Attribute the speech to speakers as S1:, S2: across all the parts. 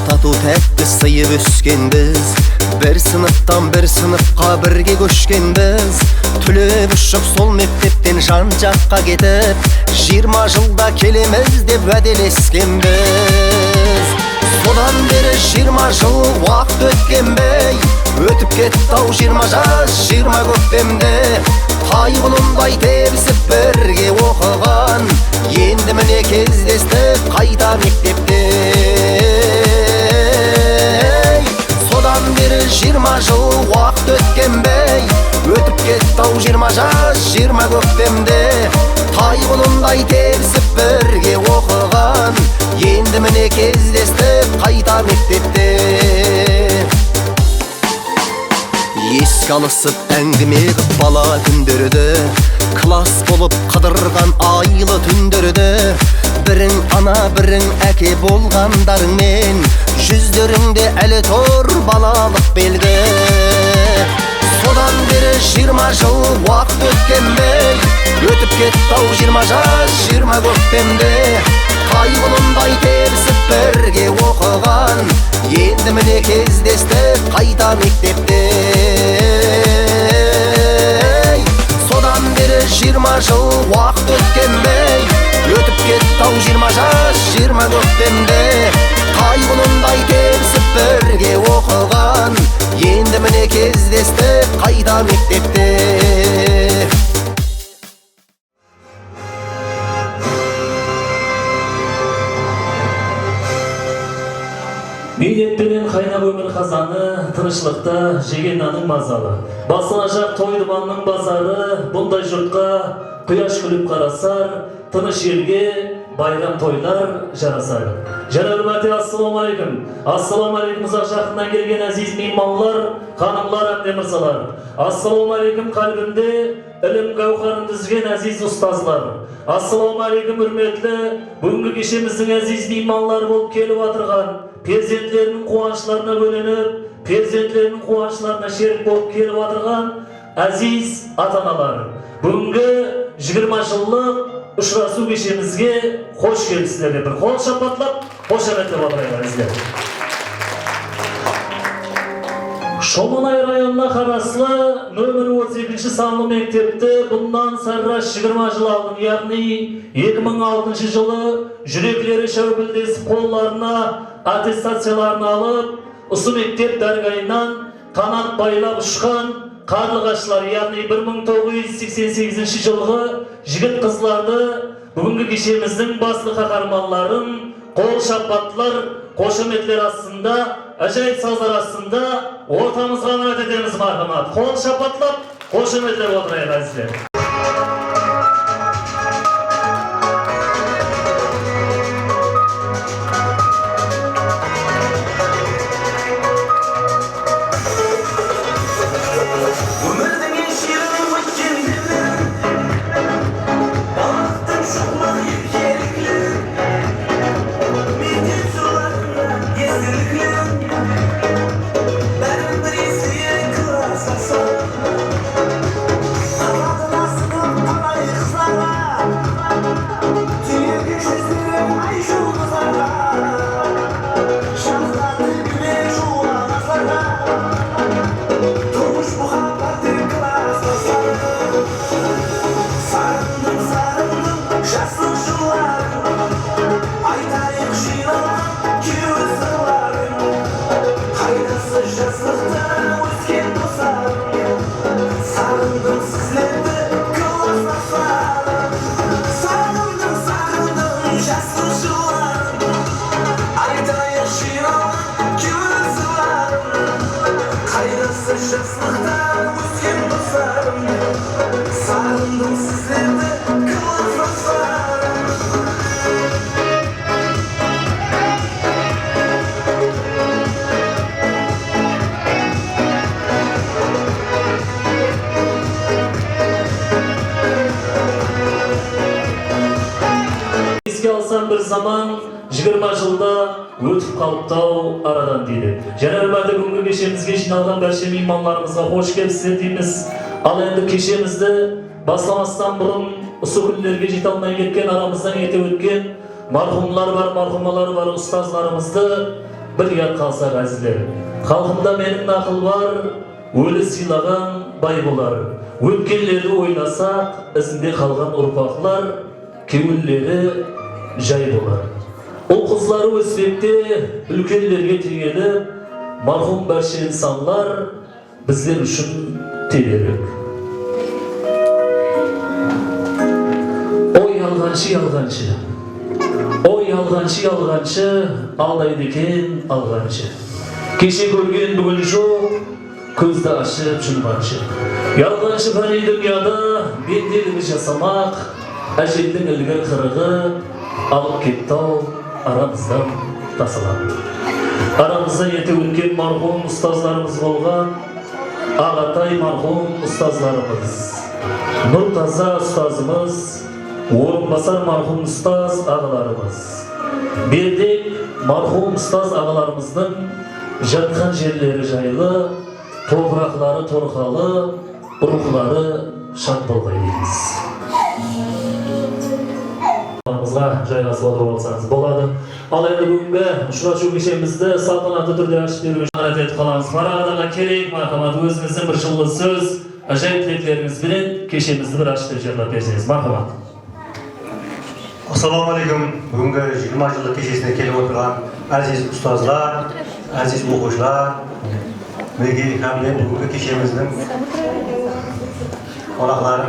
S1: тату тәтті сыйып өскенбіз, бір сыныптан бір сыныпқа бірге көшкенбіз. Түлеп ұшып сол мектептен жан жаққа кетіп, 20 жылда келеміз деп уәделескенбіз. Содан бері 20 жыл уақыт өткенбей, өтіп кетті-ау 20 жас 20 көктемде. Тайғұлындай тебісіп бірге оқыған, енді міне кездестік қайта мектепте. Содан бері 20 жыл уақыт өткенбей, өтіп кетті-ау 20 жас 20 көктемде. Тайғұлындай тебісіп бірге оқыған, енді міне кездестік қайта мектепте. Еске алысып әңгіме қып бала күндерді, класс болып қыдырған айлы түндерді. Бірің ана бірің әке болғандарыңмен, жүздеріңде әлі тұр балалық белгі. Содан бері 20 жыл уақыт өткенбей, өтіп кетті-ау 20 жас 20 көктемде. Тайғұлындай тебісіп бірге оқыған, енді міне кездестік қайта мектепте. Содан бері 20 жыл уақыт өткенбей, өтіп кетті-ау 20 жас 20 көктемде. Тайғұлындай тебісіп бірге оқыған, енді міне кездестік қайта мектепте.
S2: Мейнетпенен қайнап өмір қазаны, тынышлықта жеген наның мазалы. Басылажақ тойдыманның базары, бұндай жұртқа құяш күліп қарасар, тыныш елге байрам тойлар жарасар. Және үрмәте ассаламу алейкум. Ассаламу алейкум ұзақ жақыннан келген әзиз мейманлар, ханымлар, әмде мырзалар. Ассаламу алейкум қалбімде ілім гауһарын дүзген әзиз ұстазлар. Ассаламу алейкум үрметлі бүгінгі кешеміздің әзиз мейманлар болып келіп атырған, перзентлерінің қуанышларына бөленіп, перзентлерінің қуанышларына шерік болып келіп атырған әзиз ата-аналар. Бүгінгі 20 жыллық ұшырасу кешемізге қош келдісіздер деп бір қол шапатлап, қошеметтеп отырайық әзіздер. Шомонай районына қарасты нөмір 32 санлы мектепті бұндан сарраш 20 жыл алдын, яғни 2006 жылы жүреклері шәугілдесіп қолларына аттестацияларын алып, ұсы мектеп дәргайынан қанат байлап ұшқан қарлығашлар, яғни 1988 жылғы жігіт қызларды бүгінгі кешеміздің басты қаһарманларын қол шапаттылар, қошеметлер астында, әжайып саздар астында ортамызға үміт етеміз мархамат. Қол шапатлап, қошеметлер отырайық әзіздер. Bir zaman 20 жылда өтіп қалыптау арадан дейді. Және әлбәтті бүгінгі кешемізге жиналған бәрше мейманларымызға қош келіпсіздер дейміз. Ал енді кешемізді басламастан бұрын осы күндерге жете алмай кеткен, арамыздан ерте өткен мархумлар бар, мархумалар бар, ұстазларымызды bir ят қалса ғазилер. Халқымда менің ақыл бар, өлі сыйлаған бай болар. Өткенлерді ойласақ, ізінде қалған ұрпақлар, көңілдері жай болар. Ол қызлары өсбекте үлкендерге тегеліп, мархум бәршен санлар біздер үшін телерек. Ой алғаншы, ой алғаншы, алдайды екен алғаншы. Кеше көрген бүгін жоқ, көзді ашып жұмғаншы. Ялғаншы фәни дүнияда бенделігі жасамақ, әжелдің ілгі қырығы алып кеттау арамыздан тасалап. Арамызда еті өткен мархум ұстазларымыз болған, Ағатай мархум ұстазларымыз, Нұртаза ұстазымыз, Орынбасар мархум ұстаз ағаларымыз. Бердек мархум ұстаз ағаларымыздың жатқан жерлері жайлы, топырақлары торқалы, рухлары шат болғай дейміз. Жайғасып отырып алсаңыз болады. Ал енді бүгінгі ұшырашу кешемізді салтанатты түрде ашып беруге жарат етіп қаламыз. Қарағандаға керек мархамат, өзіңіздің бір жылы сөз, жай тілектеріңізбен кешемізді бір ашып жерлап берсеңіз. Мархамат.
S3: Ассалаумағалейкум. Бүгінгі 20 жылдық кешесіне келіп отырған әзиз ұстаздар, әзиз оқушылар, бүгінгі кешеміздің қонақтары,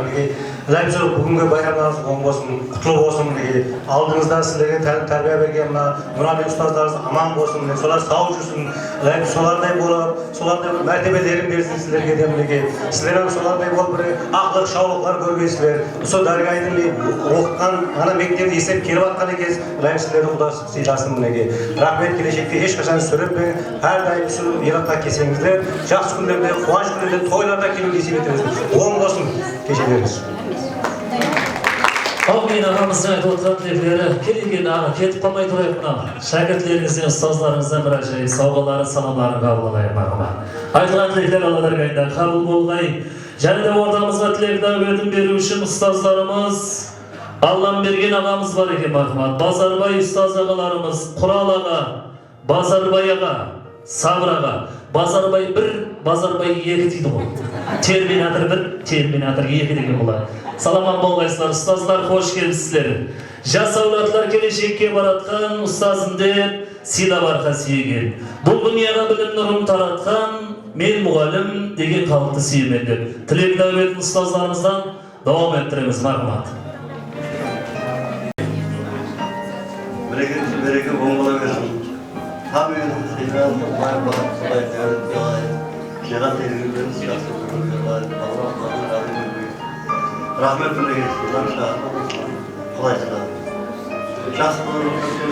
S3: бүгінгі байрамдарыңыз оң болсын, құтылы болсын. Алдыңызда сіздерге тәрбие берген мұраби ұстаздарыңыз аман болсын, солар сау жүрсін, солардай болып, солардай мәртебелерін берсін сіздерге де. Сіздер солардай болып ақылық шаулықлар көргейсіздер. Осы Даргайдың оқытқан ана мектепті есеп келіп атқан екенсіз, сіздерді Құда сыйласын. Рахмет, келешекте ешқашан сүрінбей, әрдайым сол иратқа келсеңіздер, жақсы күндерде, қуаныш күндерде, тойларда келуге есеп етіңіз. Оң болсын кешелеріңіз.
S2: Мен ағамыздың айтып отырған тілектері келген аға кетіп қалмай тұрайық мына шәкіртлеріңізден, ұстазларыңыздан бір ажайып сауғалары, саламларын қабыл алайық ағама. Айтылған тілектер Алладар қайында қабыл болғай. Және де ортамызға тілек дәулетін беру үшін ұстаздарымыз, Аллам берген ағамыз бар екен мархамат. Базарбай ұстаз ағаларымыз, Құрал аға, Базарбай аға, Сабыр аға. Базарбай бір, Базарбай екі дейді ғой. Терминатор бір, терминатор екі деген болады. Саламан болғайсыздар, ұстаздар, қош келіпсіздер. Жас әулетлер келешекке баратқан, ұстазым деп сыйлап арқа сүйеген. Бұл дүнияға білім нұрын таратқан, мен мұғалім деген халықты сүйемін деп. Тілек дәулетін ұстаздарымыздан давам еттіреміз, мархамат.
S4: Береке оң бола берсін. Hamıyonu seviyorum, Şerat edildiğiniz şahsı kuruluşlar, Allah'ın razı olsun. Rahmetine geçsinler, kolaycılar. Şahsı kuruluşlar.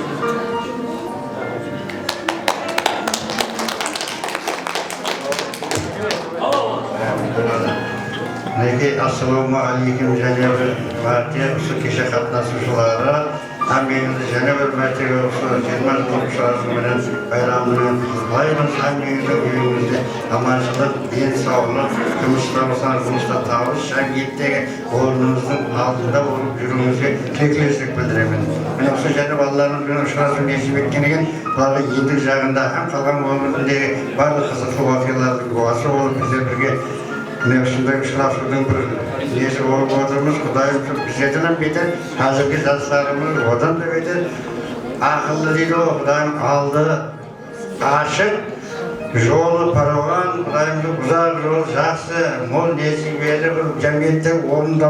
S3: Neki assalamu aleyküm Cenab-ı Mert'e usul kişi katnasıcılara Hamiyinizde Cenab-ı Mert'e usul Cenab-ı Mert'e bayramının layımız hamiyinizde uyumuzda amaçlık, din sağlık, kımışlamışlar, kımışla tavış, şengiyetteki oğlunuzun altında olup yürümüzü tekleşlik bildiremin. Ben usul Cenab-ı Allah'ın günü uşarasını geçip etkenegen Bağı yedik жағында hem қалған өміріндегі барлық қызықты уақиғалардың бұғасы болып біздер бірге Nefsindeki şıraflığın bir nesi olup olduğumuz Kudayım bizden beter, hazırki zatlarımız odan da beter. Akıllı değil o, Kudayım aldı, aşık, yolu paravan, Kudayım'da güzel yol, жақсы, mol nesi verdi, cemiyette orunda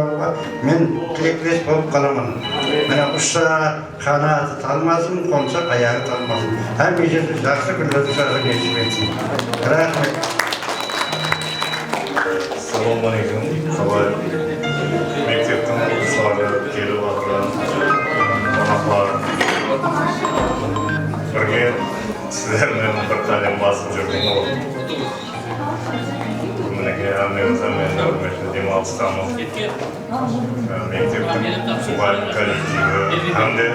S3: men tilekles olup kalamın. Mene usta kanatı talmasın, komsak ayağı talmasın. Hem ecesi жақсы günlerde sarı geçip etsin. Rahmet.
S5: Assalamualaikum, kabar mektepten sağda gelip atran konaklar. Birge sizlerden bir tanem basıp жүрген ол. Мінеке әмемізden мен өрмешін демалыстамыз. Мектептің мұғалім коллективі әмде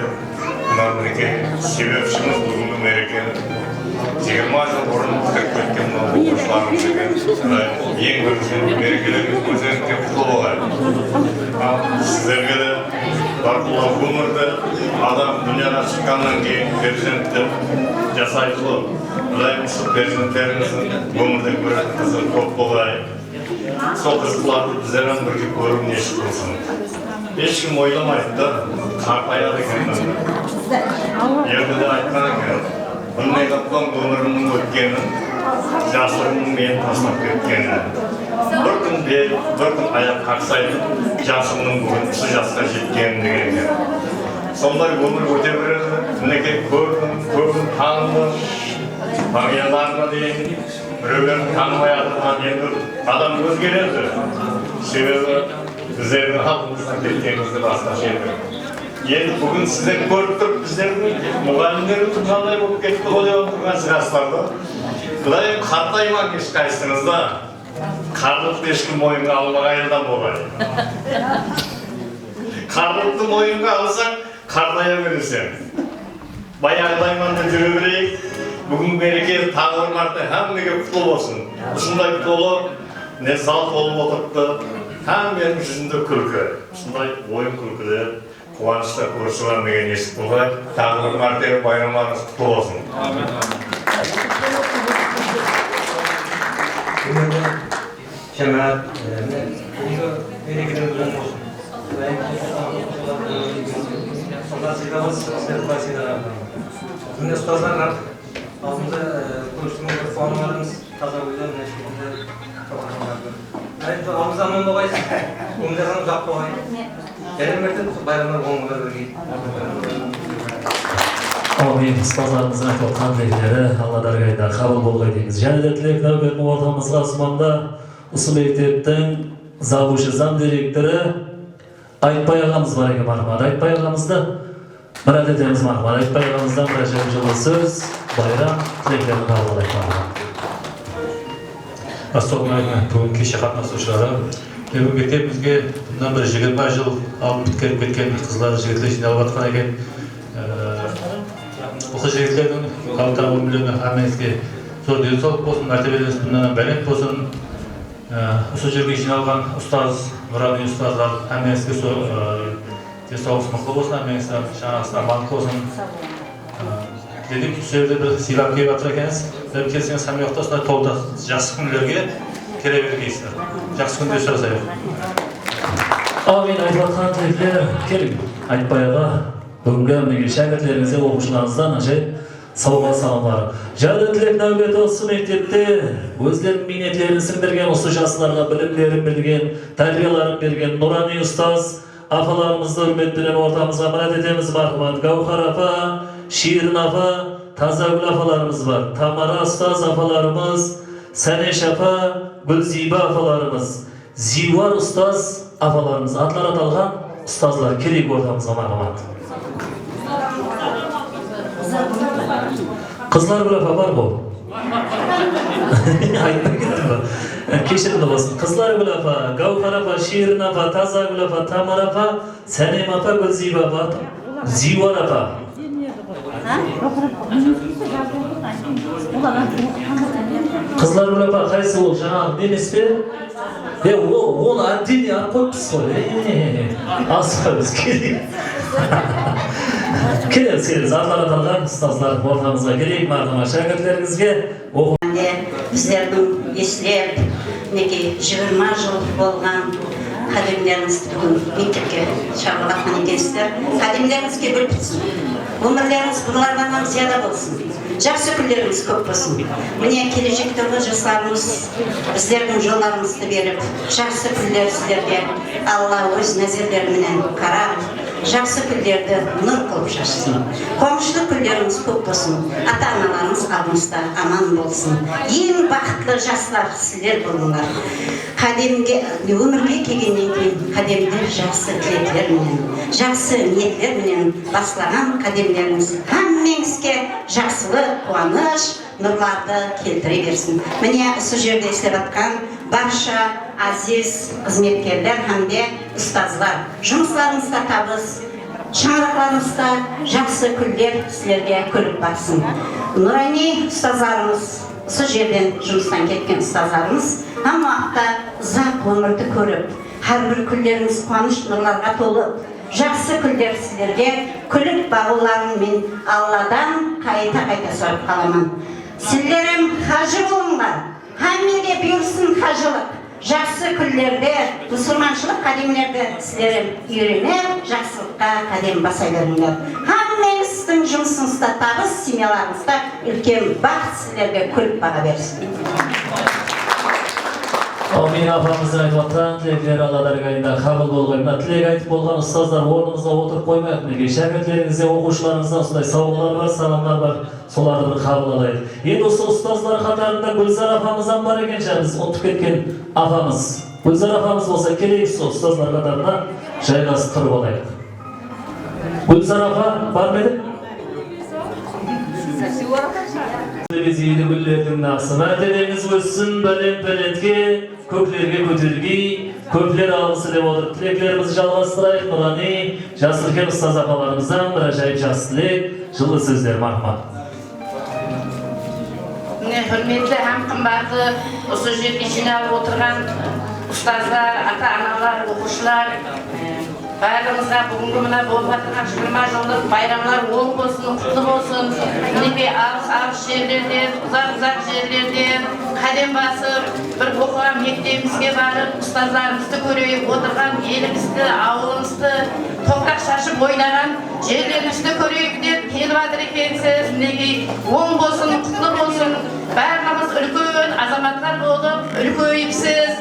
S5: мінеке себепшіміз бүгінгі мерекені 20 жыл бұрын кіріп кеткен оқушыларымыз деген ең бірінші мерекелеріміз өздеріңізге құтты болғай. Сіздерге де бар болған өмірді адам Dünyaya çıkandan keyin перзенттер жасайтылып, Құдай осы перзенттеріңіздің өмірде көретін қызы көп болайық. Сол қызларды біздермен бірге көріп нешік болсын. Ешкім ойламайды да, қарпаяды екен. Ерде айтқан екен, бұндай қапқан өмірімнің өткенін, жасырымның мені тастап кеткенін. Bir күн бел, bir күн аяқ қақсайды, жасымның бүгін осы жасқа жеткенін деген екен. Сондай өмір өте береді, мінекей көрдім, танымын, бағияларына дейін, біреулерін танымай атырған енді адам өзгереді. Себебі біздердің халқымыздың кеткенімізді басқаша еді. Енді бүгін сіздер көріп тұрып, біздердің мұғалімдері тұрғандай болып кетті ғой деп отырған жастарды. Құдайым қартайман ешқайсыңызда, қарлықты ешкім мойынға алмағайындан болғай. Қарлықты мойынға алсаң, қартая бересің. Баяғыдайманды жүре берейік. Бүгін мереке тағы бір мәрте әммеге құтлы болсын. Осындай толы, не зал толып отырыпты, әмменің жүзінде күлкі. Осындай ойын күлкіде, қуанышта көрісуан деген естіп болғай. Тағы бір мәрте байрамlarınız құтлы болсын.
S6: Cemaat, merekeden olsun. Sonrasıyla sertifasıyla Şimdi ustazlar altında konuştuğumuz formalarımız taza uyuyor, neşelikler toparlanlardı. Ayrıca ağımızdan onu dolayı, umuzlardan uzak dolayı. Gelir bayramlar olmaları gibi.
S2: Amin. Ustazlarımızın aytayotgan tileklari Allah dargohida qabul bo'lgay deymiz. Yana da tilak navbatni o'rtamizga osmonda usul mektepning zavushi zam direktori Aytbay og'amiz bor ekan marhamat. Aytbay og'amizda Murat etamiz marhamat. Aytbay og'amizdan bir so'z, bayram tilaklarini qabul etamiz.
S7: Assalomu alaykum. Bugun kecha qatnashuvchilari, mektebimizga bundan bir 20 yil oldin bitkirib ketgan qizlar, yigitlar jinoyatxon ekan. O'qish yigitlarning xalqaro o'yinlarni hammasiga zo'r densoqlik bo'lsin, martabangiz bundan baland bo'lsin. O'sha yerga jinoyatxon ustoz, nuroniy ustozlar hammasiga densoqlik maqsad bo'lsin, hammasiga shaxsan ma'lum bo'lsin. Dedim ki, bu yerda bir silab kelib o'tirar ekansiz. Deb kelsangiz ham yoqda sizlar to'g'ri yaxshi kunlarga kelavergaysizlar. Yaxshi kun yashasaylik.
S2: Amin. Aytayotgan tilaklar keling. Aytbayga bugungi meni shogirdlaringizga o'quvchilaringizdan sovg'a salomlar. Jada tilak navbati o'sha mektepda o'zlarining minnatlarini singdirgan ustozlarga bilimlarini bergan, tarbiyalarini bergan nuroniy ustoz afalarimizni hurmat bilan o'rtamizga murat etamiz marhamat. Gavhar apa, Shirin apa, Tazagul afalarimiz var. Tamara ustoz afalarimiz, Sanesh apa, Gulziba afalarimiz, Zivar ustoz afalarimiz. Atlar atalgan ustozlar kerak o'rtamizga marhamat. Kızlar bile var bu. Keşirin de olsun. Kızlar bile var. Gavhar apa, Shirin apa, Tazagul apa, Tamara apa, Sanem apa, Gulziba apa, Zivar apa. Kızlar bile bak, kayısı ol, canım, ne ismi? O adil ya, koypuz koy. Asılırız, gelin. Kelin, atlar atalgan ustazlar ortamızga gerek marhamat şagirdlaringizga
S8: bizlerдің eslep, 20 жыл болған қадамдарыңыз бүгін мектепке шақырылған екенсіздер. Қадамдарыңызға бір бітсін. Өмірлеріңіз бұлардан зияда болсын. Жақсы күндеріңіз көп болсын. Міне келешектегі жастарымыз біздердің жолдарымызды беріп, жақсы күндер сіздерге Алла өз нәзерлерімен қарап, жақсы күндерді нұр қылып шашсын. Қуанышты күндеріңіз көп болсын. Ата-аналарыңыз алдыңызда аман болсын. Ең бақытты жастар сіздер болыңдар. Өмірге келгеннен кейін қадемді жақсы тілектермен, жақсы ниеттермен бастаған қадемдеріңіз әммеңізге жақсылық, қуаныш, нұрларды келтіре берсін. Міне осы жерде істеп атқан барша азиз қызметкерлер hamde ұстазлар, жұмысларыңызда табыс, шаңырақтарыңызда жақсы күндер сіздерге күліп барсын. Нұрани ұстаздарымыз, осы жерден жұмыстан кеткен ұстаздарымыз hamma uzoq өмірді көріп, har bir kunlarimiz quvonch nurlarga to'lib, жақсы күндер сіздерге, күліп бағуларын мен Алладан қайта сұрап қаламын. Сіздерім хажы болыңдар, хаммеге бұйырсын хажылық. Жақсы күндерде мұсылманшылық қадемлерді сіздерім үйреніп, жақсылыққа қадем басай беріңдер. Хаммеңіздің жұмысыңызда табыс, семьяларыңызда үлкен бақыт сіздерге күліп баға берсін.
S2: Амин апамыздың айтып жатқан тілектері Алла әрқайда қабыл болғай. Тілек айтып болған ұстаздар орнымызда отырып қоймайық. Неге шәкіртлеріңізде, оқушыларыңызда осындай сауалдар бар, саламдар бар, соларды бір қабыл алайық. Енді осы ұстаздар қатарында Гүлзар апамыздан бар екен, біз ұмытып кеткен апамыз. Гүлзар апамыз болса келейік сол ұстаздар қатарына жайғасып тұрып алайық. Гүлзар апа бар ма еді? Зейді гүллердің нақсы мәртебеңіз өссін, бәлен-бәлетке, көклерге көтерілгей, көплер алғысы деп отыр. Тілектерімізді жалғастырайық. Нұрани, жас үлкен ұстаз апаларымыздан бір ажайып жақсы тілек, жылы сөздер мархамат.
S9: Hürmetli hem kımbardı, осы жерге жиналып отырған ұстаздар, ата-аналар, оқушылар, барлығымызға бүгінгі мына болып жатқан 20 жылдық байрамлар оң болсын, құтты болсын. Мінекей алыс жерлерден, ұзақ жерлерден қадам басып, бір оқуға мектебімізге барып, ұстаздарымызды көрейік, отырған елімізді, ауылымызды топырақ шашып ойнаған жерлерімізді көрейік деп келіп жатыр екенсіз. Мінекей оң болсын, құтты болсын. Барлығымыз үлкен азаматтар болып, үлкейіпсіз,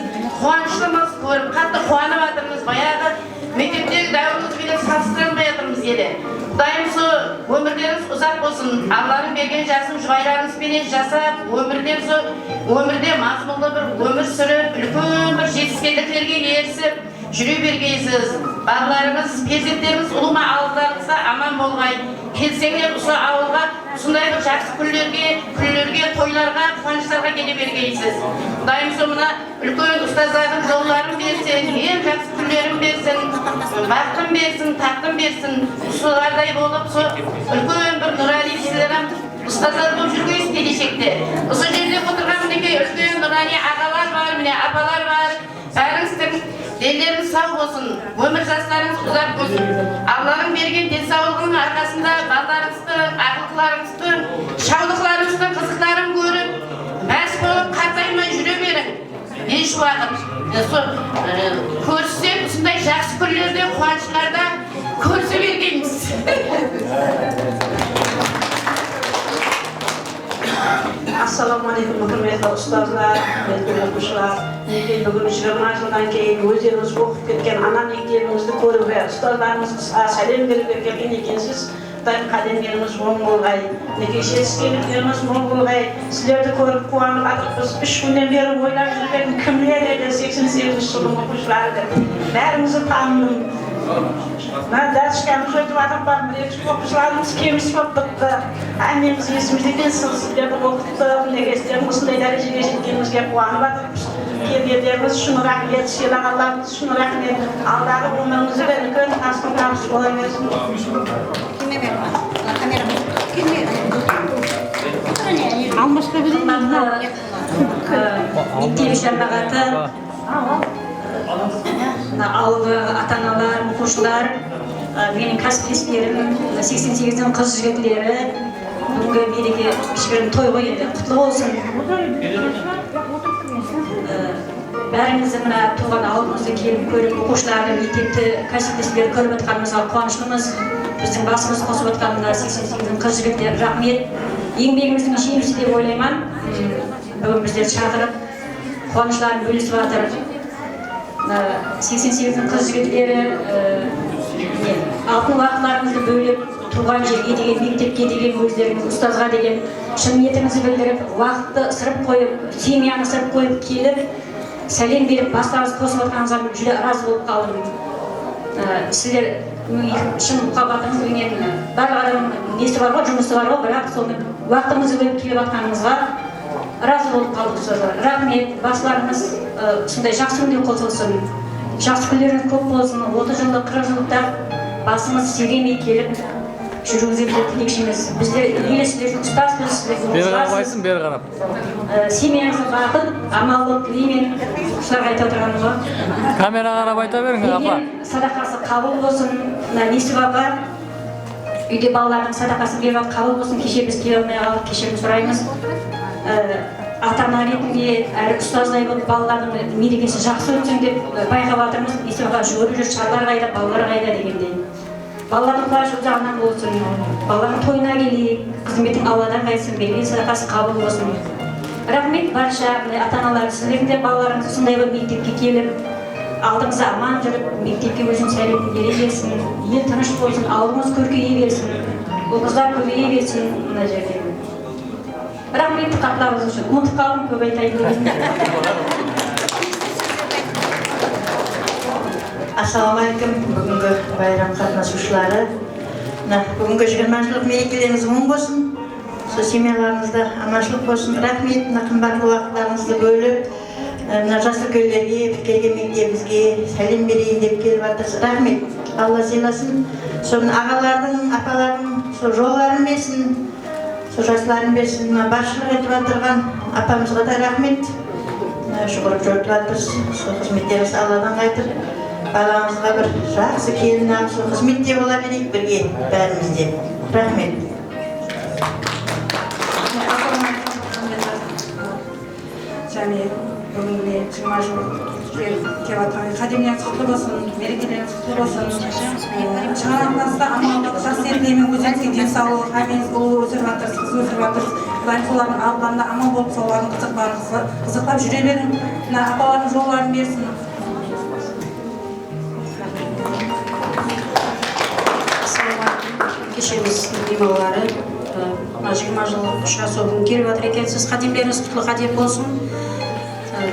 S9: қуаныштымыз, көріп, қатты қуанып жатырмыз. Баяғы мектептегі дәуірімізбен салыстырмай жатырмыз елі. Құдайым сол өмірлеріңіз ұзақ болсын. Алланың берген жасын жұбайларыңызбен жасап, өмірде мазмұнды бір өмір сүріп, үлкен бір жетістіктерге ерісіп жүре бергейсіз. Балаларыңыз, перзенттеріңіз ұлыма ауылдарыңызда аман болғай. Келсеңдер осы ауылға сондай бір жақсы күндерге, тойларға, қуаныштарға келе бергейсіз. Құдайым сол мына үлкен ұстаздардың жолдарын берсін, ең жақсы күндерін берсін, бақытын берсін, тақтын берсін. Солардай болып, сол үлкен бір нұрали сіздерім ұстаздар болып жүргейсіз келешекте. Осы жерде отырған мінекей үлкен нұрали ағалар бар, міне апалар бар. Бәріңіздің денлеріңіз сау болсын, өмір жастарыңыз ұзақ болсын. Алланың берген денсаулығының арқасында балаларыңыздың, ақылдыларыңыздың, шаулықларыңыздың қызықтарын көріп, мәз болып қартаймай жүре берің. Еш уақыт көрсек, осындай жақсы күндерде, қуаныштарда көрсе бергенбіз.
S10: Ассалаумағалейкум, құрметті ұстаздар, құрметті оқушылар. Бүгін 20 жылдан кейін өздеріңіз оқып кеткен ана мектебіңізді көруге, ұстаздарыңызға сәлем беруге келген екенсіз. Құдайым қадемдеріңіз оң болғай, жетістіктеріңіз мол болғай. Сіздерді көріп қуанып жатырмыз. 3 күннен бері ойлап жүрген кімдер еді 88 жылдың оқушылары. Бәріңізді таныдым. Дәрішкәміз өтіп атып бар, бір-екі оқушыларымыз кеміс болып бітті. Әнеміз есімізде екен, сіздерді оқытты, мінекестердің осындай дәрежеге жеткенімізге қуанып жатырмыз. Келгендеріңіз үшін рахмет, сыйлағандарыңыз үшін рахмет. Алдағы өміріңізді үлкен тасқындарыңыз бола берсін.
S8: Алмашқа берейін. Мектеп жамағаты, ауылы ата-аналар, оқушылар, менің кәсіптестерім, 88-дің қыз жігітлері, бүгінгі мереке кішігірім той ғой енді, құтлы болсын. Бәрімізді мына туған ауылымызды келіп көріп, оқушыларды, мектепті, кәсіптестерді көріп отқанымызға қуаныштымыз. Біздің басымыз қосып отқанымызға 88-дің қыз жігіттері рахмет. Еңбегіміздің жемісі деп ойлаймын. Бүгін біздерді шақырып, қуаныштарын бөлісіп жатыр. 88-дің қыз жігіттері алтын уақытларыңызды бөліп, туған жерге деген, мектепке деген, өздеріңіз ұстазға деген шын ниетіңізді білдіріп, уақытты ысырып қойып, семьяны ысырып қойып келіп, сәлем беріп, бастарыңызды қосып отқаныңызға жүре разы болып қалдым. Сіздер шын мұқабатыңызбенен барлық адамның несі бар ғой, жұмысы бар ғой, бірақ соны уақытыңызды бөліп келіп отқаныңызға разы болып қалдық ұстаздар. Рахмет, басыларыңыз сондай жақсы күнде қосылсын, жақсы күндеріңіз көп болсын, 30 жылдық, 40 жылдықта басымыз сергемей келіп,
S10: жүргізуге тілекшіміз. Бізде үйлесімдер ұстазбыз,
S11: бері қарабайсың, бері қарап.
S10: Семьяңызға бақыт, амалдық тілеймін. Құшарға айта отырғаным ғой.
S11: Камераға қарап айта беріңіз, апа.
S10: Садақасы қабыл болсын. Несіп апа, үйде балалардың садақасы беріп қабыл болсын. Кеше біз келе алмай қалдық, кешірім сұраймыз. Ата-ана ретінде әрі ұстаздай болып балалардың мерекесі жақсы өтсін деп байқап жатырмыз. Несіп апа жүгіріп жүр, шарлар қайда, балалар қайда дегендей. Балалардың қуанышы жағынан болсын, балалардың тойына келейік, қызметің Алладан қайтсын, берген садақасы қабыл болсын. Рахмет барша ата-аналар, сіздердің де балаларыңыз сондай бір мектепке келіп, алдыңызда аман жүріп, мектепке өзінің сәлемін бере берсін, ел тыныш болсын, алдыңыз көркейе берсін, ұлыңыздар көбейе берсін мына жерде. Рахметті қатларыңыз үшін, ұмытып қалдым, көп айтайын дегенде.
S12: Ассалаумағалейкум, бүгінгі байрам қатынасушылары. Бүгінгі 20 жылдық мерекелеріңіз мұң болсын. Сол семьяларыңызда аманшылық болсын. Рахмет, қымбатты уақытларыңызды бөліп, жас үлкендерге, келген мектебімізге сәлем берейін деп келіп жатырсыз. Рахмет. Алла сыйласын. Соның ағалардың, апалардың жолдарын берсін, жастарын берсін. Басшылық етіп отырған апамызға да рахмет. Шүкіріп жүріп жатырсыз. Сол қызметтеріңіз Алладан қайтып, балаңызға бір жақсы келін алып, сол қызметте бола берейік бірге бәрімізде. Рахмет.
S10: Және бүгінге 20 жыл келіп жатқан қадемлеріңіз құтты болсын, мерекелеріңіз құтты болсын. Шығармаңызда амандық, жақсы тілеймін, өзіңізге денсаулық, әмеңіз болып өсіп жатырсыз, қыз өсіп жатырсыз. Құдайым солардың алдында аман болып, солардың қызықтап жүре берін, апалардың жолларын берсін. Кешеміз демалары, 20 жыл ұшырасуын келіп жатыр екенсіз. Қадемлеріңіз құтлы қадем болсын.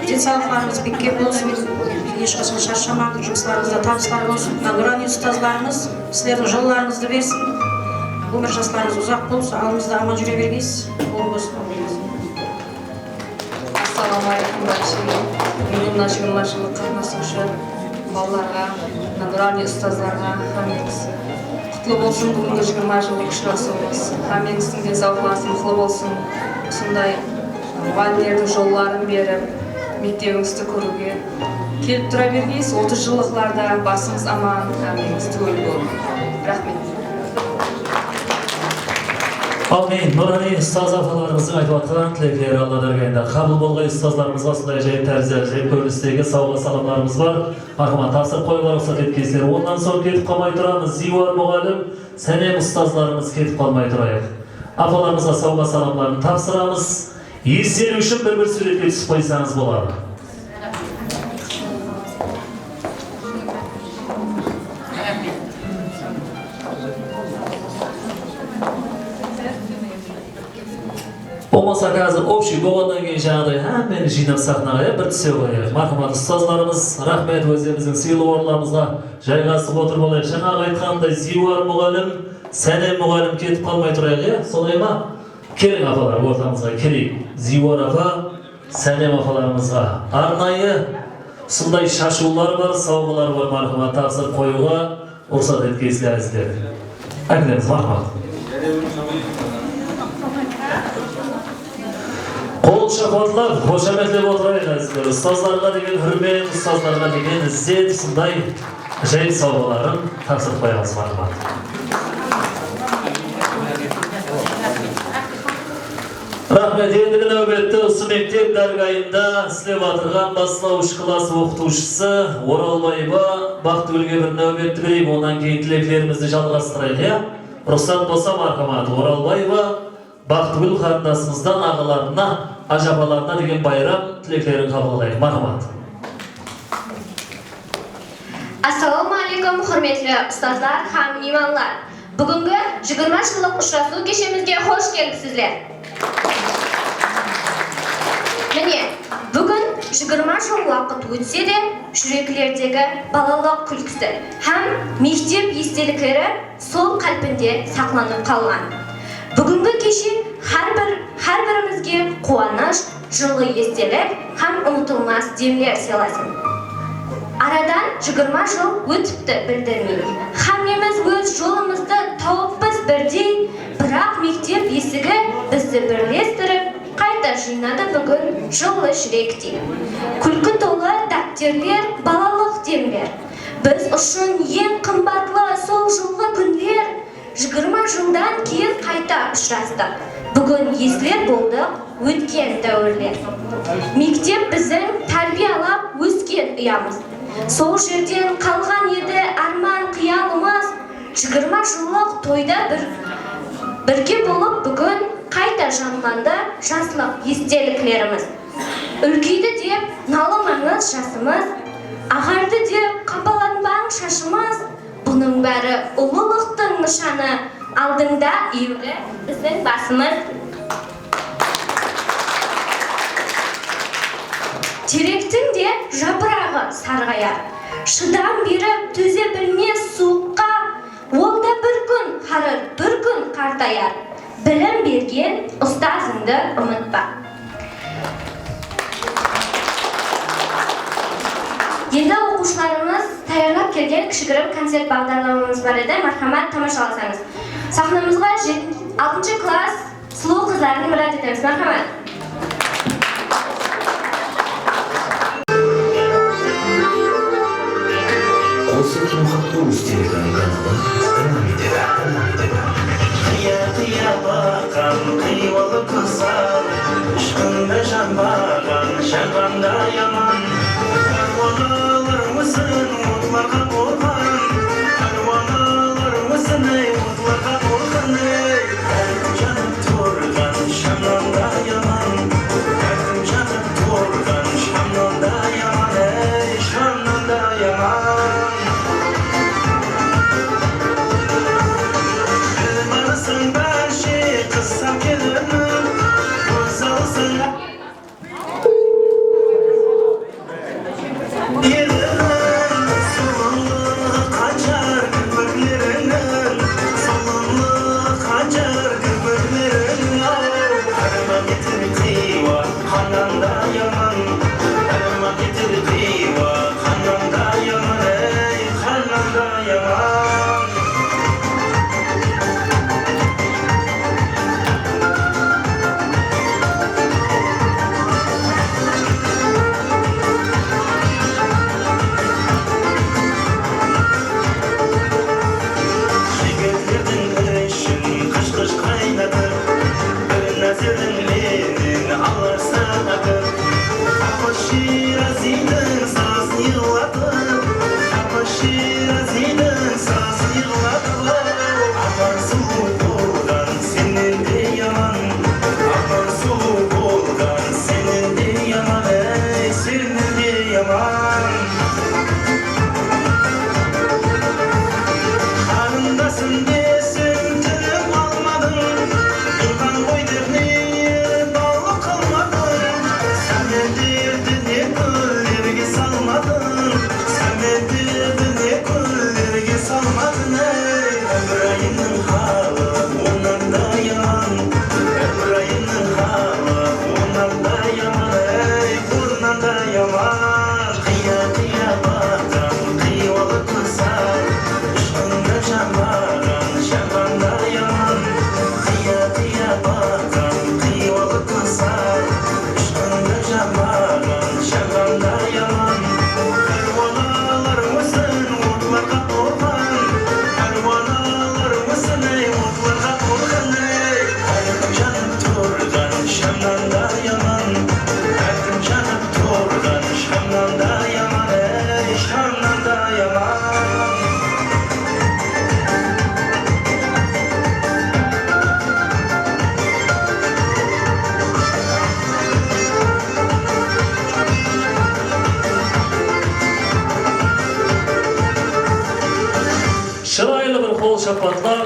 S10: Денсаулықтарыңыз бекем болсын. Ешқашан шаршамаңыз, жұмыстарыңызда табыстар болсын. Нұрани ұстазларымыз сіздердің жолларыңызды берсін. Өмір жастарыңыз ұзақ болсын, алдымызда аман жүре бергейсіз. Ол болсын.
S13: Ассалаумағалейкум баршаға. Менің 20 жылдық қатынасушы балаларға, Нұрани ұстазларға рахмет. Құтлы болсын бүгінгі 20 жылдық ұшырасуымыз. Әмеңіздің денсаулықтарыңыз мықты болсын. Сондай мұғалімдердің жолларын беріп, мектебіңізді көруге келіп тұра бергейсіз. 30 жылдықларда басыңыз аман, әмеңіз түгел болып. Рахмет.
S2: Амин. Нұрани ұстаз апаларымыздың айтып жатқан тілектері Алладан әрқайда қабыл болғай. Ұстаздарымызға сондай жайып тәріздер, жайып көріністегі сауға саламдарымыз бар. Мархамат тапсырып қойуға рұқсат еткейсіздер. Ондан соң кетіп қалмай тұрамыз. Зиуар мұғалім, сәлем ұстаздарымыз кетіп қалмай тұрайық. Апаларымызға сауға саламдарын тапсырамыз. Естелік үшін бір суретке түсіп қойсаңыз болады. Болмаса қазір общий болғаннан кейін жаңағыдай әмені жинап сахнаға бір түсе қойық. Мархамат ұстаздарымыз, рахмет өздеріміздің сыйлы орындарымызға жайғасып отырып алайық. Жаңағы айтқандай Зиуар мұғалім, Сәлем мұғалім кетіп қалмай тұрайық, солай ма? Келің апалар ортамызға келейік. Зиуар апа, Сәлем апаларымызға арнайы сондай шашулар бар, сауғылар бар. Мархамат тапсырып қоюға рұқсат еткейсіздер. Әкелеміз мархамат. Қол шапатлап, қошаметлеп отырайық әзіздер. Ұстаздарға деген хүрмет, ұстаздарға деген ізет, сондай жай сауғаларын тапсырып қоямыз мархамат. Рахмет, ендігі нәубетті осы мектеп дәргайында істеп отырған бастауыш класс оқытушысы Оралбайға Бақтыгүлге бір нәубетті берейік, онан кейін тілектерімізді жалғастырайық. Рұқсат болса мархамат, Оралбайға Бақтыгүл қарындасымыздан ағаларына, ажапаларына деген байрам тілектерін қабылдайық. Мархамат.
S14: Ассалаумағалейкум, құрметлі ұстаздар, һәм меймандар. Бүгінгі 20 жылдық ұшырасу кешемізге қош келіпсіздер. Міне, бүгін 20 жыл уақыт өтсе де, жүректердегі балалық күлкісі һәм мектеп естеліктері сол қалпінде сақланып қалған. Бүгінгі кеше әрбірімізге қуаныш, жылы естелік һәм ұмытылмас демлер сыйласын. Aradan 20 жыл өтіпті білдірмей. Хамеміз өз жолымызды тауыппыз бірдей, бірақ мектеп есігі бізді бірлестіріп, қайта жинады бүгін жылы жүректей. Күлкі толы дәптерлер, балалық демлер. Біз үшін ең қымбатлы сол жылғы күндер, 20 жылдан кейін қайта ұшырастық. Бүгін есілер болдық, өткен дәуірлер. Мектеп біздің тәрбиялап өскен ұямыз. Сол жерден қалған еді арман қиялымыз. 20 жылық тойда бірге болып бүгін қайта жанланды жаслық естеліклеріміз. Үлкейді деп налымаңыз жасымыз, ағарды деп қапаланбаң шашымыз. Бұның бәрі ұлылықтың нышаны, алдыңда июлі біздің басымыз. Теректің де жапырағы сарғаяр, шыдам беріп төзе білмес суыққа, ол да бір күн қарыр, бір күн қартаяр. Білім берген ұстазыңды ұмытпа. Енді оқушыларымыз таярлап келген кішігірім концерт бағдарламамыз бар еді, мархамат тамашаласаңыз. Сахнамызға 6 класс сұлу қыздарын мұрат етеміз, мархамат.
S15: Осыки мұхаттың үстелеген каналы қия баққан қиуалы қызар, ішкінді жанбаған жанғанда яман. Каруаналарымыздың ұтларға қорған, каруаналарымыздың ұтларға қорған. Әркім жанып тұрған шамнанда яман, әркім жанып тұрған шамнанда яман, шамнанда яман.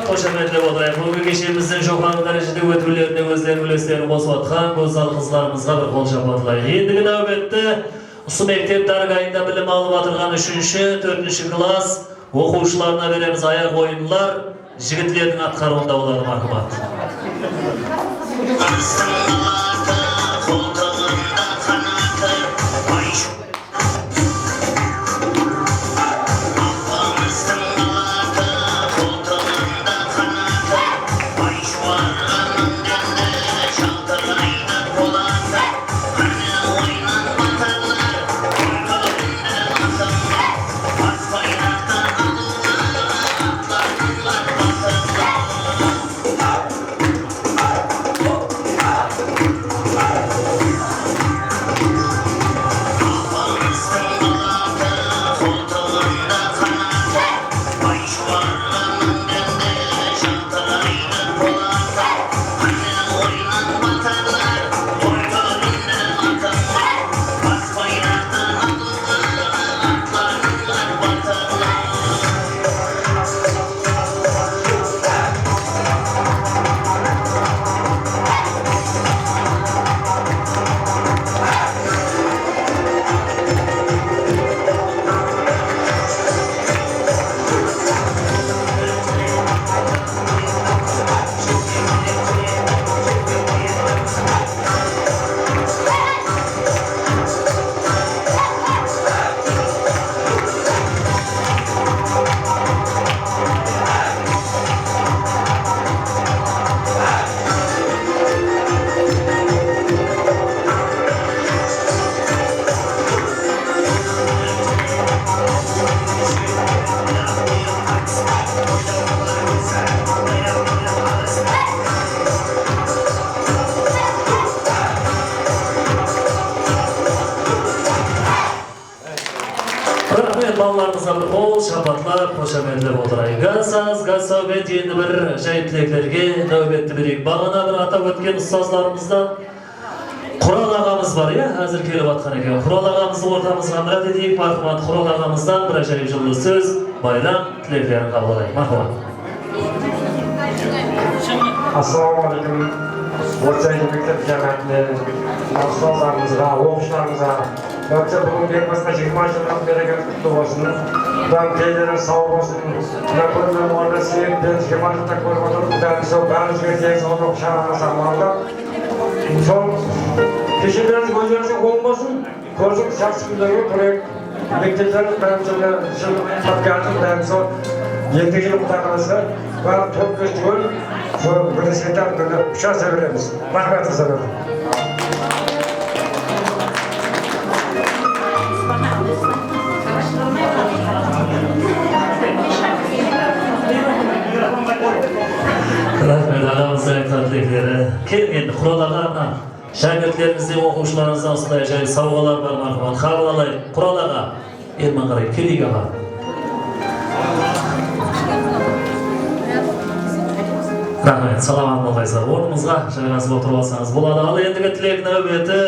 S2: Қошаметлеп отырайық. Бүгінгі кешеміздің жоғары дәрежеде өтулеріне өздерінің үлестерін қосып атқан көзсал қызларымызға бір қол шапаттайық. Ендігі нәубетті осы мектеп даргайында білім алып отырған 3-4 класс оқушыларына береміз аяқ ойындар. Жігітлердің атқаруында оларды мархамат. барлығымызға бір қол шапатлап, қошаметтеп отырайық. Газ сәубет енді бір жай тілектерге нәубетті берейік. Бағана бір атап өткен ұстазларымыздан Құрал ағамыз бар, әзір келіп атқан екен. Құрал ағамызды ортамызға мұрат едейік. Мархамат Құрал ағамыздан бір ажайып жылы сөз, байрам тілектерін қабылдайық. Мархамат.
S16: Ассалаумағалейкум. Орта мектеп жамағатына, ұстаздарымызға, оқушыларымызға, бүгін ең баста 20 жылдан береке құтты болсын. Бұдан келдері сау болсын. Мына көрген орны сен 20 жылда көріп отырмын. Бұдан сол бәрімізге тек сол оқушыларына сағмалдап. Сол кешелеріңіз өздеріңізге оң болсын. Көрсін жақсы күндерге көрейік. Мектептерін бірінші жыл тапқардың бәрін сол ендігі жылы құда қаласа бәрі топ көстігөл сол университеттен күні ұшаса береміз. Рахмет сіздерге.
S2: Рахмет ағамыздың айтқан тілектері. Келген Құрал аға, шәкірттеріңізден, оқушыларыңыздан осындай жай сауғалар бар мархамат. Қабыл алайық. Құрал аға, ерман қарай, келейік аға. Рахмет, саламат болғайсыздар. Орнымызға жайғасып отырып алсаңыз болады. Ал ендігі тілек нәубеті.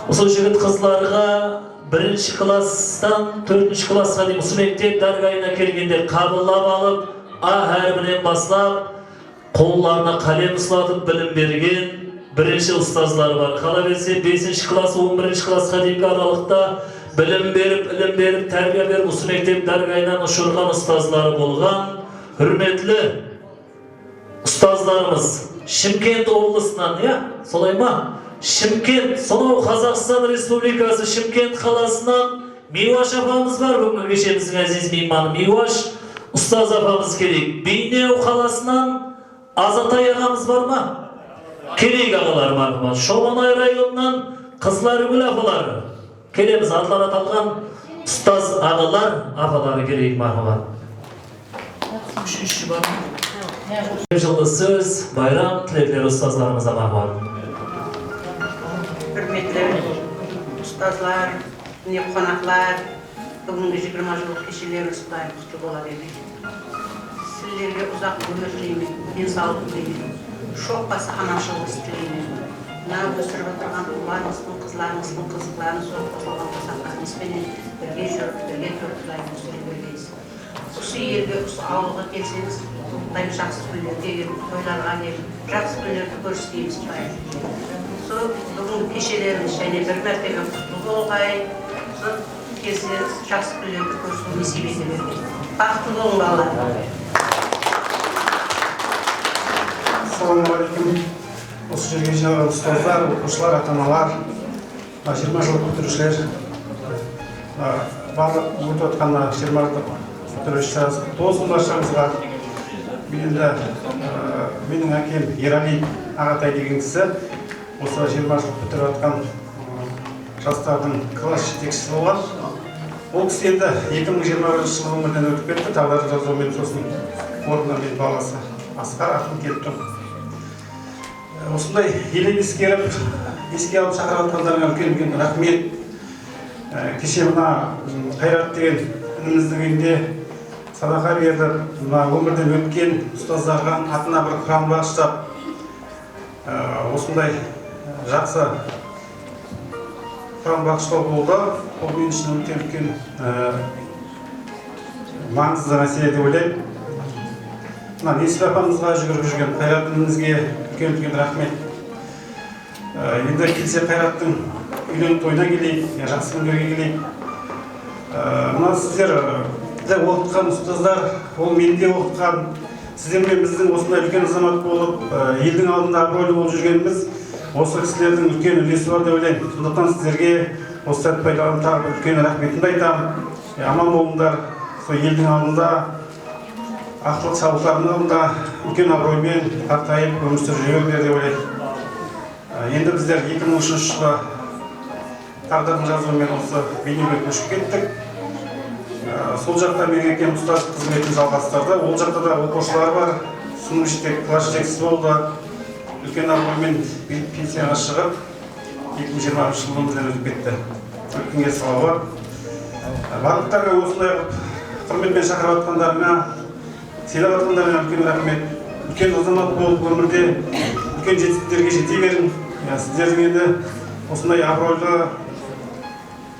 S2: Осы жігіт қызларға 1-ші класстан 4-ші классқа дейін осы мектеп дәргайына келгенде қабылдап алып, әрбінен бастап, қолларына қалем ұстатып білім берген бірінші ұстазлар бар. Қала берсе 5-ші класс, 11-ші классқа дейінгі аралықта білім беріп, тәрбие беріп, осы мектеп дәргайынан ұшырған ұстазлары болған. Хүрметлі ұстаздарымыз Шымкент облысынан, солай ма? Шымкент, сонау Қазақстан Республикасы Шымкент қаласынан Миуаш апамыз бар. Бүгінгі кешеміздің әзиз мейманы Миуаш ұстаз апамыз келейік. Бейнеу қаласынан Азатай ағамыз бар ма? Келейік ағалар мархамат. Шоманай районынан Қызларгүл апалары. Келеміз, атлар аталған ұстаз ағалар, апалары келейік мархамат. Жылы сөз, байрам, тілектер ұстазларымызға мархамат.
S8: Hürmetli ustazlar, qonaqlar, бүгінгі 20 жыл кешелеріңіз құдайым құтты бола бермек. Сіздерге ұзақ өмір тілеймін, денсаулық тілеймін, шоқпасы аманшылық тілеймін. Мына өсіріп отырған ұларыңыздың, қызларыңыздың, қызықтарыңыз ол қосылған қазақтарымызбенен бірге жүріп, бірге тұрып құдайым өсіріп бергейсіз. Осы елге, осы ауылға келсеңіз, құдайым жақсы күндерге келіп, тойларға келіп, жақсы күндерді көрсетейміз құдайым. Бүгін кешелеріңіз және бір мәртебе құтты болғай, кезде жақсы күндерді көрсету несіп ете берген. Бақытты болың балалар.
S17: Ассалаумағалейкум. Осы жерге жиналған ұстаздар, оқушылар, ата-аналар, 20 жыл күттірушілер, барлық өтіп отқан 20 жыл күттірушілер, тосын баршаңызға менің әкем Ерали Ағатай деген кісі осы 20 жыл күттіріп отқан жастардың класс жетекшісі болған. Ол кісі енді 2021 жылы өмірден өтіп кетті, тағдыры жазуымен сосын орнына мен баласы Асқар ақын келіп тұр. Осындай елеп ескеріп, еске алып шақырып отқандарыңа үлкен рахмет. Кеше мына Қайрат деген ініміздің үйінде садақа беріп, мына өмірден өткен ұстаздарға атына бір құран бағыштап, осындай жақсы құран бағыштау болды. Ол мен үшін үлкен маңызды мәселе деп ойлаймын. Мына Несіп апамызға жүгіріп жүрген Қайрат інімізге үлкен рахмет. Енді келсе Қайраттың үйлену тойына келейік, жақсы күндерге келейік. Мына сіздер оқытқан ұстаздар, ол менде оқытқан, сіздермен біздің осындай үлкен азамат болып, елдің алдында абыройлы болып жүргеніміз, осы кісілердің үлкен үлесі бар деп ойлаймын. Сондықтан сіздерге осы сәтті пайдаланып тағы үлкен рахметімді айтамын. Аман болыңдар, сол елдің алдында, ақылы сауықтардың алдында үлкен абыроймен қартайып өмір сүріп жүріңдер деп ойлаймын. Енді біздер 2003 жылы тағдырдың жазуымен осы бейнеуге көшіп кеттік. Сол жақта менің әкем ұстаз қызметін жалғастырды. Ол жақта да оқушылар бар, сынып жетек, класс жетекшісі болды. Үлкен абыроймен пенсияға шығып, 2020 жылы өмірден өтіп кетті. Үлкенге салауат. Барлықтарға осындай құрметпен шақырып жатқандарына, сыйлап жатқандарына үлкен рахмет. Үлкен азамат болып өмірде үлкен жетістіктерге жете берін. Сіздердің енді осындай абыройлы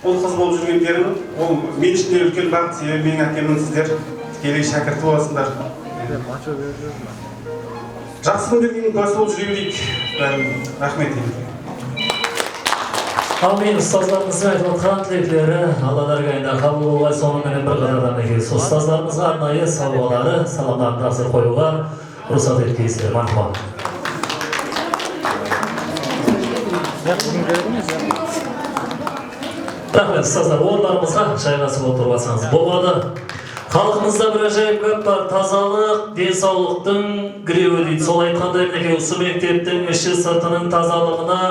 S17: ұл қыз болып жүргендерің, ол мен үшін де үлкен бақыт, себебі менің әкемнің сіздер тікелей шәкірті боласыңдар. Жақсы күндердің куәсі болып жүре берейік. Рахмет.
S2: Amin, ұстаздарымыздың айтып отқан тілектері Алла әрқайда қабыл болғай, сонымен бір қатардан екенсіз. Ұстаздарымызға арнайы сауалары, саламдарын тапсырып қоюға рұқсат еткейсіздер. Мархабат. Рахмет, ұстаздар, орындарымызға жайғасып отырып алсаңыз болады. Халқымызда бір ажайып көп бар, тазалық, денсаулықтың греуі дейді. Сол айтқандай мінекей осы мектептің іші сыртының тазалығына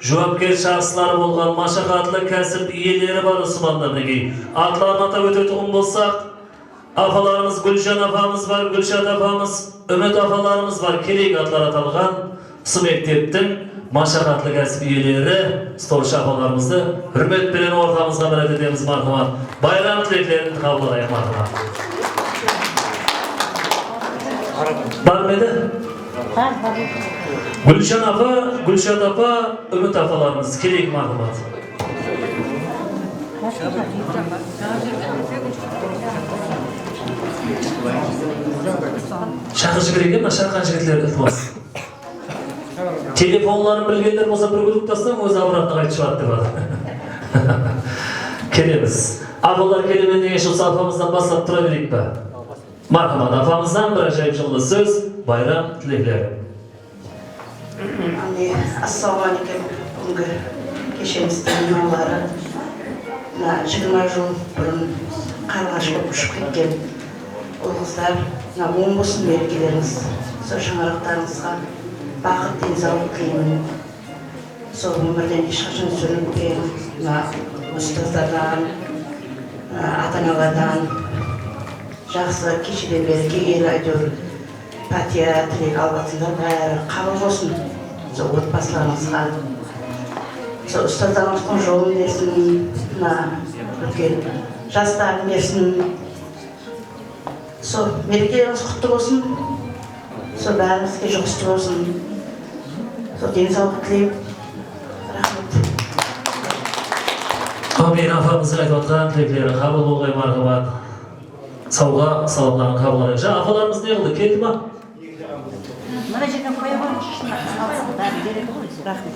S2: жауапкер шахсылар болған машақатлы кәсіп иелері бар Османда мінекей. Атларын атап өтетін болсақ, апаларымыз Гүлжан апамыз бар, Гүлшат апамыз, Үміт апаларымыз бар. Керек атлар аталған осы мектептің машақатлы кәсіп иелері, столшы апаларымызды үрметпенен ортамызға бір әдетеміз мархамат. Байрам тілектерін қабылдайық мархамат. Бар меді? Гүлшан апа, Гүлшат апа, Үміт апаларымыз керек мархамат. Шақыр жігерге ма, шаққан жігітлерді тұмас. Телефонларын білгендер болса бір күдік тастам, өзі абыратына қайтып шығады деп ады. Келеміз. Апалар келемен деген шылса апамыздан бастап тұра берейік па? Мархамат, апамыздан бір ажайып жылы сөз, байрам тілеклері.
S8: Ассалаумағалейкум. Бүгінгі кешеміздің мыналары 20 жыл бұрын қарлығаш болып ұшып кеткен ұл қыздар, 10 болсын мерекелеріңіз, сол шаңырақтарыңызға бақыт денсаулық тілеймін. Сол өмірден ешқашан сүрінбеген ұстаздардан, ата-аналардан жақсы кешеден бері келген әйтеуір пәтия тілек алыватсыңдар, бәрі қабыл болсын. Сол отбасыларыңызға, сол ұстаздарыңыздың жолын берсін, үлкен жастарын берсін. Сол мерекелеріңіз құтты болсын. Сол бәрімізге жұғысты болсын. Сол денсаулық тілеймін. Рахмет.
S2: Амин, апамыздың айтып отқан тілектері қабыл болғай мархабат. Сауға саламларын қабыл алайық. Апаларымыз не қылды? Келді ма?
S8: Мына жерден қоя қойыңызшы, бәрі береді ғой. Рахмет.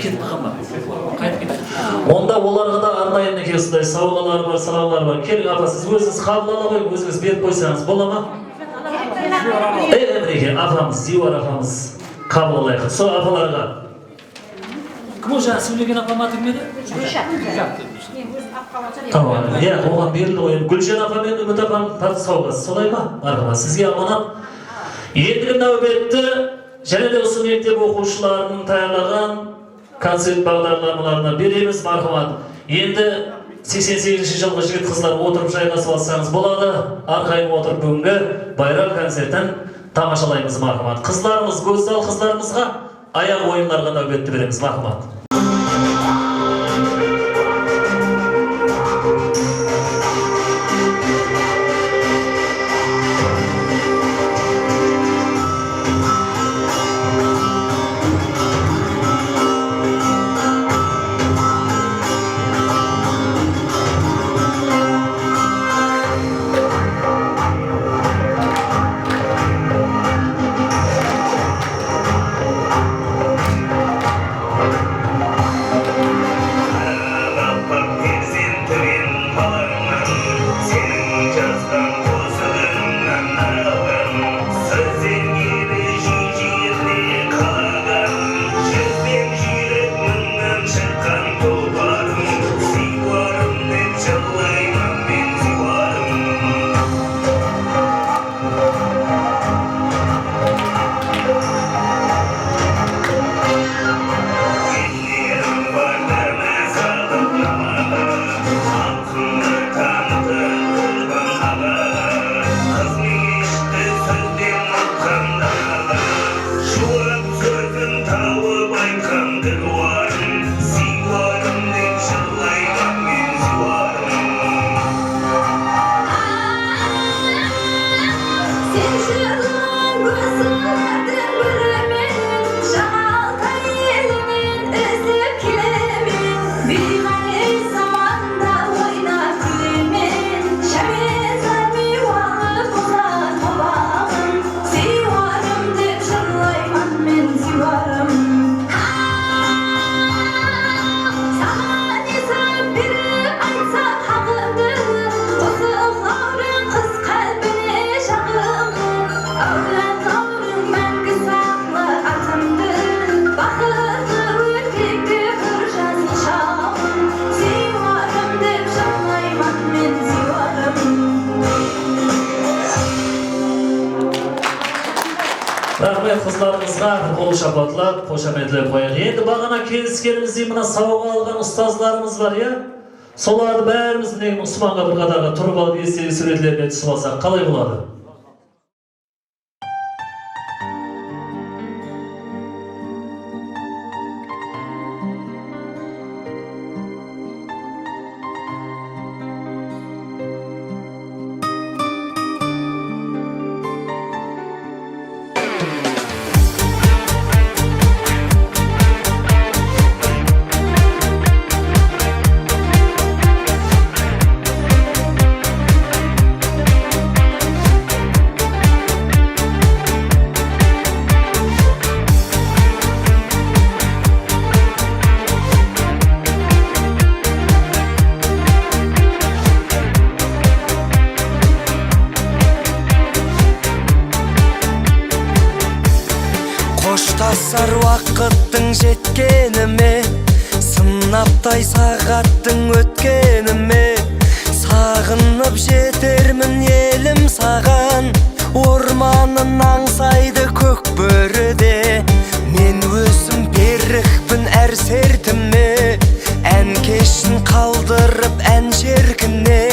S2: Кетіп қалма. Қайтып кетті. Онда оларға да арнайы мінекей осындай сауалар бар, салаулар бар. Келің апа, сіз өзіңіз қабыл ала қойып, өзіңіз беріп қойсаңыз бола ма? Мінекей апамыз, Зиуар апамыз қабыл алайық. Сол апаларға. Кім о жаңа сөйлеген апам аты кім еді? Тамам, оған берілді ғой. Гүлжан апа мен Үміт апам сауғасы, солай ма? Мархабат, сізге аманат. Ендігі нәубетті және де осы мектеп оқушыларының таярлаған концерт бағдарламаларына береміз мархабат. Енді 88 жылғы жігіт қызлар отырып жайғасып алсаңыз болады. Арқайын отырып бүгінгі байрам концертін тамашалаймыз мархабат. Қызларымыз, көздал қызларымызға аяқ ойынларға нәубетті береміз мархабат. Рахмет кызларыбызга кол шапатлап, кошаметлеп коелу. Енді бағана келіскенімізде мына сауға алған ұстазларымыз бар, я? Соларды бәріміз міне Усманға бір қатарға тұрып алып естелік суретлеріне түсіп алсақ қалай болады?
S18: Қоштасар уақыттың жеткеніме, сынаптай сағаттың өткеніме, сағынып жетермін елім саған, орманын аңсайды көк бөріде. Мен өзім берікпін әр сертіме, ән кешін қалдырып ән шеркіне,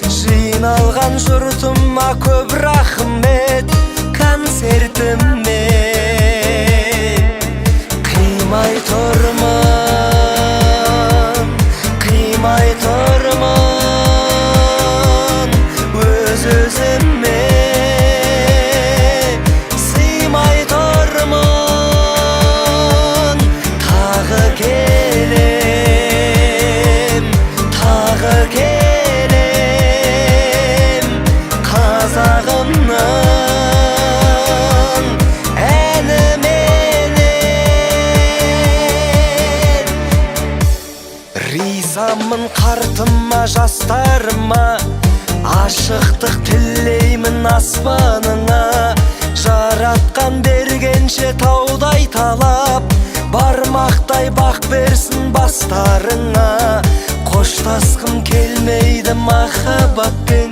S18: жиналған жұртыма көп рахмет концертіме. Қимай тұрмын өз-өзіме, сыймай тұрмын, тағы келем қазағымның әніменен. Ризамын қартыма, жастарыма, ашықтық тілеймін аспаныңа. Жаратқан бергенше таудай талап, бармақтай бақ берсін бастарыңа. Қоштасқым келмейді махаббатпен,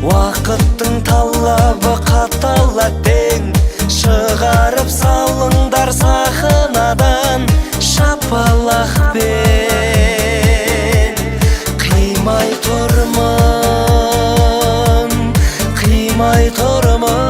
S18: уақыттың талабы қатал әттең. Шығарып салыңдар сахнадан шапалақпен. Қимай тұрмын